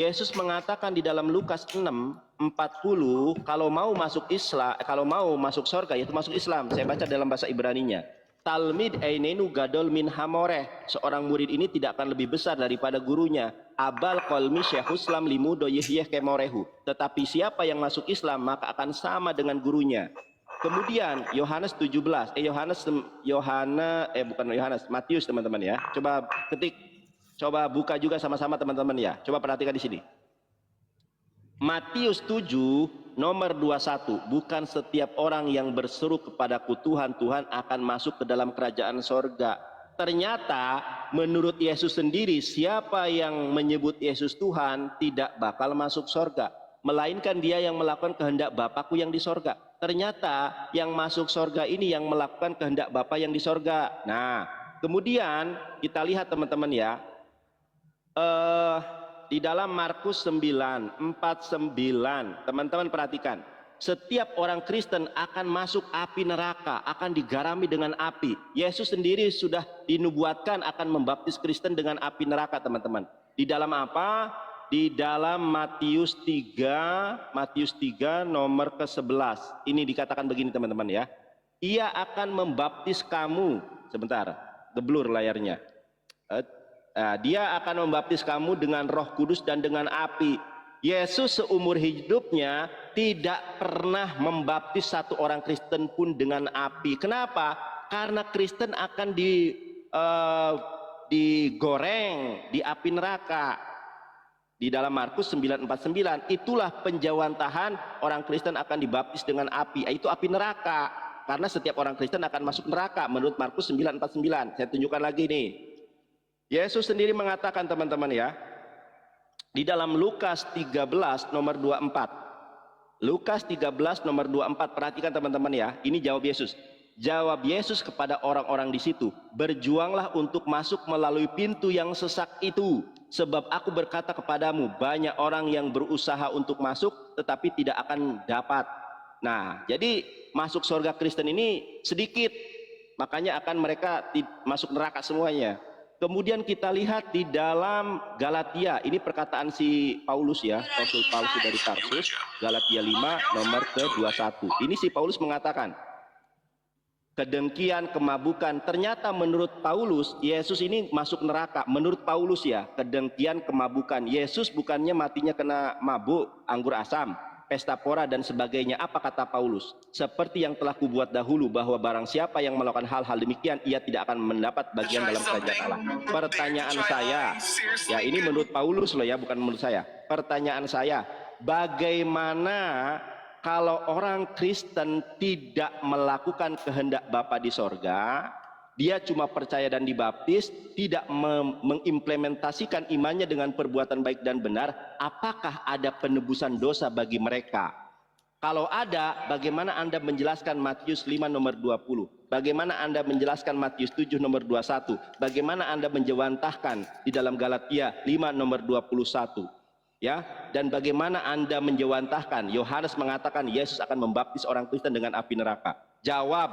Yesus mengatakan di dalam Lukas 6:40, kalau mau masuk Islam, kalau mau masuk surga yaitu masuk Islam. Saya baca dalam bahasa Ibraninya. Talmid einenu gadol min hamoreh. Seorang murid ini tidak akan lebih besar daripada gurunya. Abal kolmi syehuslam limudo yihyeh kemorehu. Tetapi siapa yang masuk Islam maka akan sama dengan gurunya. Kemudian Yohanes 17, Matius teman-teman ya. Coba ketik, coba buka juga sama-sama teman-teman ya. Coba perhatikan di sini. Matius 7 nomor 21, bukan setiap orang yang berseru kepadaku Tuhan, Tuhan akan masuk ke dalam kerajaan sorga. Ternyata menurut Yesus sendiri, siapa yang menyebut Yesus Tuhan tidak bakal masuk sorga, melainkan dia yang melakukan kehendak Bapakku yang di sorga. Ternyata yang masuk sorga ini yang melakukan kehendak Bapa yang di sorga. Nah, kemudian kita lihat teman-teman ya, di dalam Markus 9:49, teman-teman perhatikan, setiap orang Kristen akan masuk api neraka, akan digarami dengan api. Yesus sendiri sudah dinubuatkan akan membaptis Kristen dengan api neraka, teman-teman. Di dalam apa? Di dalam Matius 3 nomor ke-11. Ini dikatakan begini teman-teman ya. Ia akan membaptis kamu. Sebentar, geblur layarnya. Dia akan membaptis kamu dengan Roh Kudus dan dengan api. Yesus seumur hidupnya tidak pernah membaptis satu orang Kristen pun dengan api. Kenapa? Karena Kristen akan digoreng di api neraka. Di dalam Markus 9:49, itulah penjawantahan orang Kristen akan dibaptis dengan api, yaitu api neraka. Karena setiap orang Kristen akan masuk neraka menurut Markus 9:49. Saya tunjukkan lagi nih. Yesus sendiri mengatakan teman-teman ya, di dalam Lukas 13 nomor 24. Lukas 13 nomor 24, perhatikan teman-teman ya. Ini jawab Yesus. Jawab Yesus kepada orang-orang di situ, berjuanglah untuk masuk melalui pintu yang sesak itu. Sebab aku berkata kepadamu, banyak orang yang berusaha untuk masuk tetapi tidak akan dapat. Nah, jadi masuk surga Kristen ini sedikit, makanya akan mereka masuk neraka semuanya. Kemudian kita lihat di dalam Galatia, ini perkataan si Paulus ya, Rasul Paulus dari Tarsus, Galatia 5 nomor ke-21. Ini si Paulus mengatakan, kedengkian, kemabukan. Ternyata menurut Paulus, Yesus ini masuk neraka. Menurut Paulus ya, kedengkian, kemabukan. Yesus bukannya matinya kena mabuk, anggur asam, pesta pora dan sebagainya. Apa kata Paulus? Seperti yang telah kubuat dahulu, bahwa barang siapa yang melakukan hal-hal demikian, ia tidak akan mendapat bagian dalam kerajaan Allah. Pertanyaan saya, ya ini menurut Paulus loh ya, bukan menurut saya. Pertanyaan saya, bagaimana kalau orang Kristen tidak melakukan kehendak Bapa di sorga, dia cuma percaya dan dibaptis, tidak mengimplementasikan imannya dengan perbuatan baik dan benar, apakah ada penebusan dosa bagi mereka? Kalau ada, bagaimana Anda menjelaskan Matius 5 nomor 20? Bagaimana Anda menjelaskan Matius 7 nomor 21? Bagaimana Anda menjawantahkan di dalam Galatia 5 nomor 21? Ya, dan bagaimana Anda menjawantahkan Yohanes mengatakan Yesus akan membaptis orang Kristen dengan api neraka? Jawab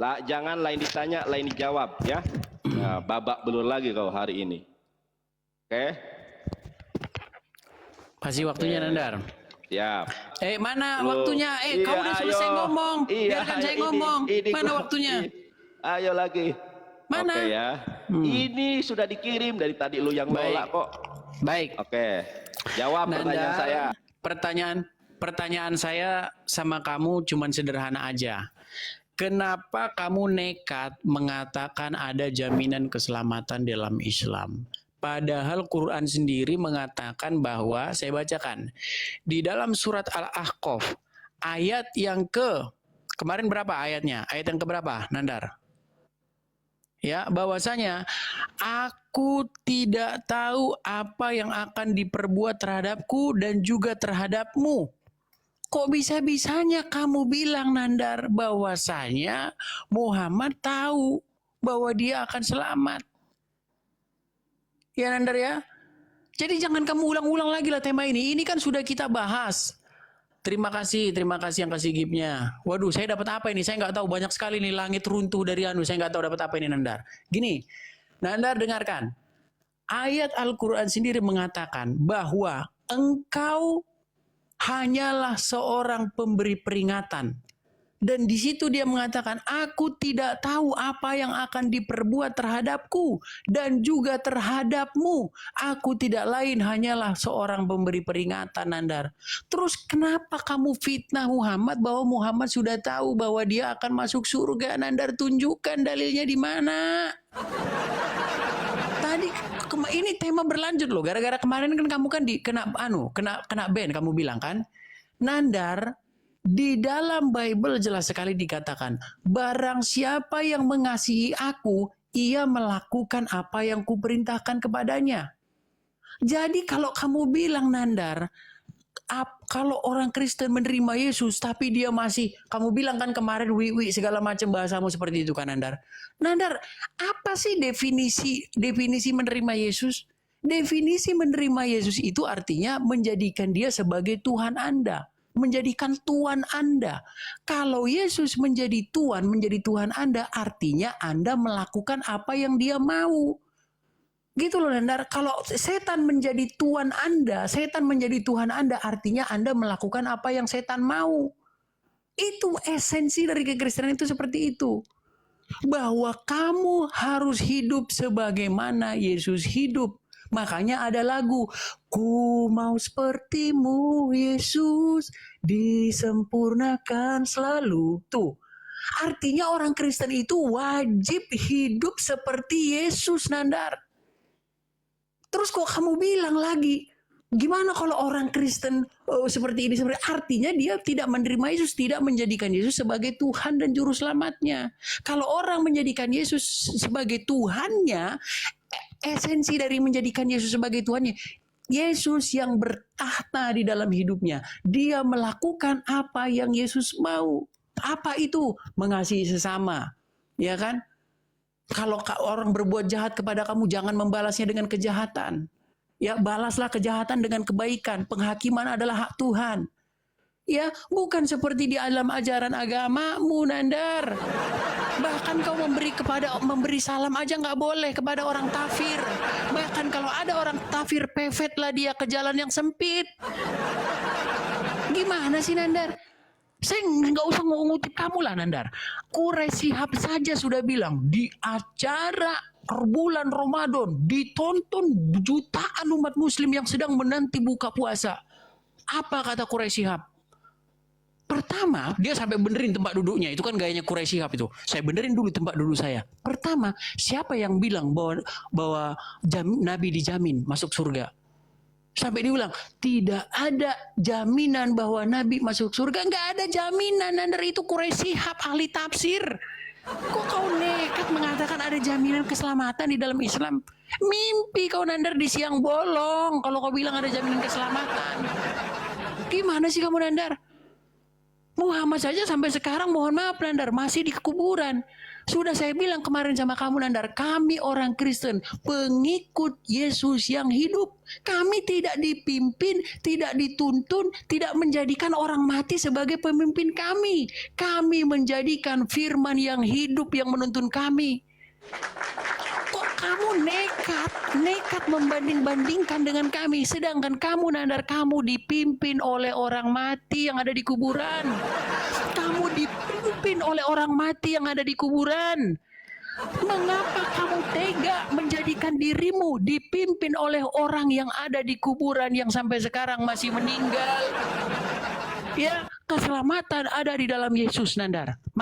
lah, jangan lain ditanya lain dijawab ya. Nah, babak belur lagi kau hari ini. Oke? Kasih waktunya Nandar. Siap. Mana waktunya? Kau udah selesai ngomong. Biarkan saya ngomong. Mana waktunya? Ayo lagi. Mana? Oke ya. Ini sudah dikirim dari tadi, lu yang nolak kok. Baik. Oke. Jawab pertanyaan saya. Pertanyaan saya sama kamu cuman sederhana aja. Kenapa kamu nekat mengatakan ada jaminan keselamatan dalam Islam? Padahal Quran sendiri mengatakan bahwa, saya bacakan, di dalam surat Al-Ahqaf, ayat yang kemarin berapa ayatnya? Ayat yang keberapa, Nandar? Ya, bahwasanya aku tidak tahu apa yang akan diperbuat terhadapku dan juga terhadapmu. Kok bisa-bisanya kamu bilang, Nandar, bahwasanya Muhammad tahu bahwa dia akan selamat? Ya Nandar ya. Jadi jangan kamu ulang-ulang lagi lah tema ini. Ini kan sudah kita bahas. Terima kasih yang kasih gift-nya. Waduh, saya dapat apa ini? Saya nggak tahu, banyak sekali nih langit runtuh dari anu. Saya nggak tahu dapat apa ini Nandar. Gini, Nandar dengarkan. Ayat Al-Quran sendiri mengatakan bahwa engkau hanyalah seorang pemberi peringatan. Dan di situ dia mengatakan, aku tidak tahu apa yang akan diperbuat terhadapku dan juga terhadapmu. Aku tidak lain hanyalah seorang pemberi peringatan, Nandar. Terus kenapa kamu fitnah Muhammad bahwa Muhammad sudah tahu bahwa dia akan masuk surga? Nandar, tunjukkan dalilnya di mana? Tadi ini tema berlanjut loh. Gara-gara kemarin kan kamu kan kena ban, kamu bilang kan? Nandar, di dalam Bible jelas sekali dikatakan, barang siapa yang mengasihi aku, ia melakukan apa yang kuperintahkan kepadanya. Jadi kalau kamu bilang, Nandar, kalau orang Kristen menerima Yesus, tapi dia masih, kamu bilang kan kemarin, segala macam bahasamu seperti itu kan, Nandar. Nandar, apa sih definisi menerima Yesus? Definisi menerima Yesus itu artinya menjadikan dia sebagai Tuhan Anda. Menjadikan Tuhan Anda. Kalau Yesus menjadi Tuhan Anda, artinya Anda melakukan apa yang dia mau. Gitu loh, Nandar. Kalau setan menjadi Tuhan Anda, artinya Anda melakukan apa yang setan mau. Itu esensi dari kekristenan itu seperti itu. Bahwa kamu harus hidup sebagaimana Yesus hidup. Makanya ada lagu, ku mau sepertimu Yesus, disempurnakan selalu. Tuh, artinya orang Kristen itu wajib hidup seperti Yesus, Nandar. Terus kok kamu bilang lagi, gimana kalau orang Kristen seperti ini? Artinya dia tidak menerima Yesus, tidak menjadikan Yesus sebagai Tuhan dan Juru Selamatnya. Kalau orang menjadikan Yesus sebagai Tuhannya, esensi dari menjadikan Yesus sebagai Tuhannya, Yesus yang bertahta di dalam hidupnya. Dia melakukan apa yang Yesus mau. Apa itu? Mengasihi sesama. Ya kan? Kalau orang berbuat jahat kepada kamu, jangan membalasnya dengan kejahatan. Ya, balaslah kejahatan dengan kebaikan. Penghakiman adalah hak Tuhan. Ya, bukan seperti di dalam ajaran agamamu, Nandar. Bahkan kau memberi salam aja nggak boleh kepada orang kafir. Bahkan kalau ada orang kafir, pepetlah dia ke jalan yang sempit. Gimana sih, Nandar? Saya nggak usah ngutip kamu lah, Nandar. Quraisy Shihab saja sudah bilang di acara bulan Ramadan ditonton jutaan umat Muslim yang sedang menanti buka puasa. Apa kata Quraisy Shihab? Pertama, dia sampai benerin tempat duduknya. Itu kan gayanya Quraisy Shihab itu. Saya benerin dulu tempat duduk saya. Pertama, siapa yang bilang bahwa Nabi dijamin masuk surga? Sampai diulang, tidak ada jaminan bahwa Nabi masuk surga. Nggak ada jaminan. Nandar, itu Quraisy Shihab, ahli tafsir. Kok kau nekat mengatakan ada jaminan keselamatan di dalam Islam? Mimpi kau, Nandar, di siang bolong. Kalau kau bilang ada jaminan keselamatan. Gimana sih kamu, Nandar? Muhammad saja sampai sekarang, mohon maaf, Nandar, masih di kuburan. Sudah saya bilang kemarin sama kamu, Nandar, kami orang Kristen, pengikut Yesus yang hidup. Kami tidak dipimpin, tidak dituntun, tidak menjadikan orang mati sebagai pemimpin kami. Kami menjadikan firman yang hidup yang menuntun kami. Kok kamu nekat membanding-bandingkan dengan kami, sedangkan kamu, Nandar, kamu dipimpin oleh orang mati yang ada di kuburan. Kamu dipimpin oleh orang mati yang ada di kuburan. Mengapa kamu tega menjadikan dirimu dipimpin oleh orang yang ada di kuburan yang sampai sekarang masih meninggal? Ya, keselamatan ada di dalam Yesus, Nandar.